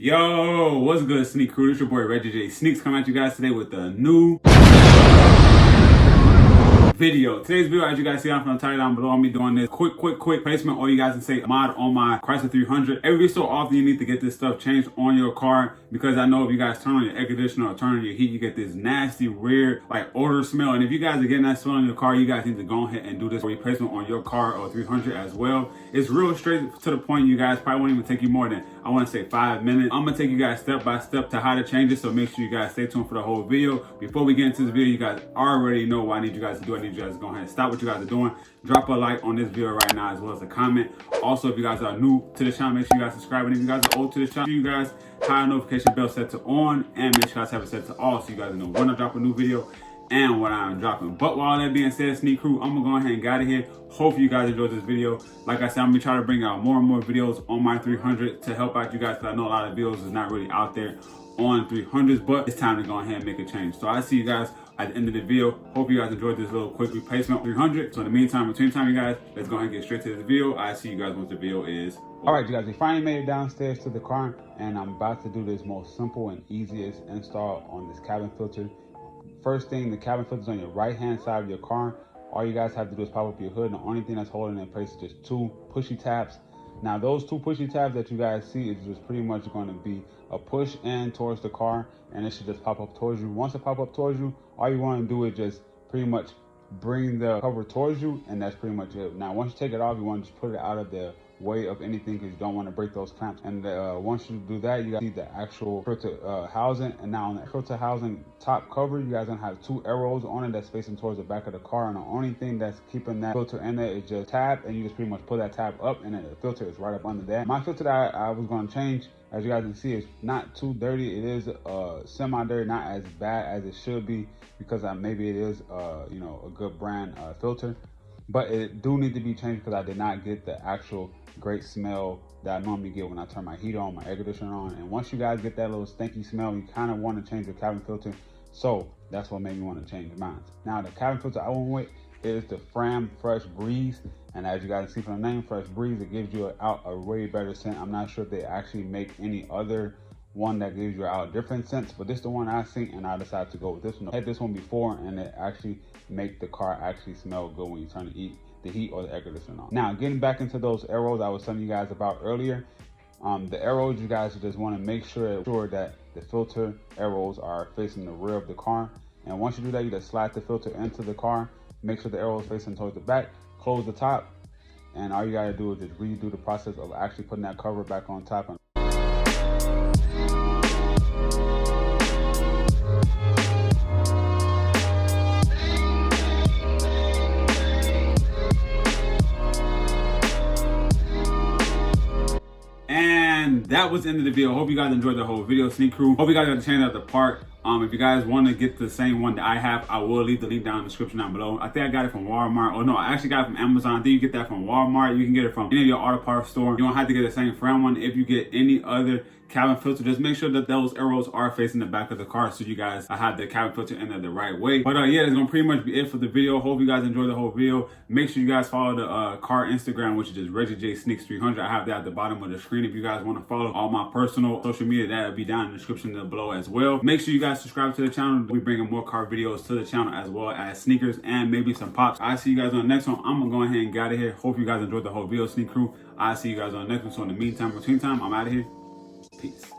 Yo, what's good, Sneak Crew? It's your boy Reggiejaysneakz coming at you guys today with a new video. Today's video, as you guys see, I'm from the title down below. I'm be doing this quick placement, or you guys can say mod on my Chrysler 300. Every so often, you need to get this stuff changed on your car, because I know if you guys turn on your air conditioner or turn on your heat, you get this nasty, weird, like odor smell. And if you guys are getting that smell in your car, you guys need to go ahead and do this replacement on your car or 300 as well. It's real straight to the point. You guys probably won't even take you more than, I want to say, 5 minutes. I'm gonna take you guys step by step to how to change it, so make sure you guys stay tuned for the whole video. Before we get into this video, you guys already know what I need you guys to do. I need you guys to go ahead and stop what you guys are doing, drop a like on this video right now, as well as a comment. Also, if you guys are new to the channel, make sure you guys subscribe, and if you guys are old to this channel, you guys high notification bell set to on, and make sure you guys have it set to all, so you guys know when I drop a new video and what I'm dropping. But with all that being said, Sneak Crew, I'm gonna go ahead and get out of here. Hopefully you guys enjoyed this video. Like I said, I'm gonna be trying to bring out more and more videos on my 300 to help out you guys, because I know a lot of videos is not really out there on 300s, but it's time to go ahead and make a change. So I see you guys at the end of the video. Hope you guys enjoyed this little quick replacement 300. So in the meantime, between time, you guys, let's go ahead and get straight to this video. I see you guys once the video is over. All right, you guys, we finally made it downstairs to the car, and I'm about to do this most simple and easiest install on this cabin filter. First thing, the cabin filter is on your right hand side of your car. All you guys have to do is pop up your hood, and the only thing that's holding it in place is just 2 pushy tabs. Now those 2 pushy tabs that you guys see is just pretty much going to be a push in towards the car, and it should just pop up towards you. Once it pop up towards you, all you want to do is just pretty much bring the cover towards you, and that's pretty much it. Now once you take it off, you want to just put it out of the way of anything, because you don't want to break those clamps. And once you do that, you guys see the actual filter housing. And now on the filter housing top cover, you guys gonna have 2 arrows on it that's facing towards the back of the car, and the only thing that's keeping that filter in there is just tab, and you just pretty much pull that tab up, and then the filter is right up under that. My filter that I was going to change, as you guys can see, is not too dirty. It is semi-dirty, not as bad as it should be, because maybe it is you know, a good brand filter, but it do need to be changed, because I did not get the actual great smell that I normally get when I turn my heater on, my air conditioner on. And once you guys get that little stinky smell, you kind of want to change your cabin filter. So that's what made me want to change mine. Now the cabin filter I went with is the Fram Fresh Breeze, and as you guys see from the name, Fresh Breeze, it gives you a way better scent. I'm not sure if they actually make any other one that gives you out different scents, but this is the one I seen, and I decided to go with this one. I had this one before, and it actually make the car actually smell good when you turn the heat or the air conditioner on. Now getting back into those arrows I was telling you guys about earlier, the arrows, you guys just want to make sure that the filter arrows are facing the rear of the car. And once you do that, you just slide the filter into the car, make sure the arrow is facing towards the back, close the top, and all you got to do is just redo the process of actually putting that cover back on top. And that was the end of the video. Hope you guys enjoyed the whole video, Sneak Crew. Hope you guys got to change out the part. If you guys want to get the same one that I have, I will leave the link down in the description down below. I think I got it from Walmart. Oh no, I actually got it from Amazon. I think you get that from Walmart. You can get it from any of your auto parts store. You don't have to get the same Fram one. If you get any other cabin filter, just make sure that those arrows are facing the back of the car, so you guys have the cabin filter in there the right way. But yeah, that's gonna pretty much be it for the video. Hope you guys enjoyed the whole video. Make sure you guys follow the car Instagram, which is just Reggiejaysneakz 300. I have that at the bottom of the screen. If you guys want to follow all my personal social media, that'll be down in the description below as well. Make sure you guys subscribe to the channel. We bringing more car videos to the channel, as well as sneakers and maybe some pops. I see you guys on the next one. I'm gonna go ahead and get out of here. Hope you guys enjoyed the whole video, Sneak Crew. I see you guys on the next one. So in the meantime, between time, I'm out of here. Peace.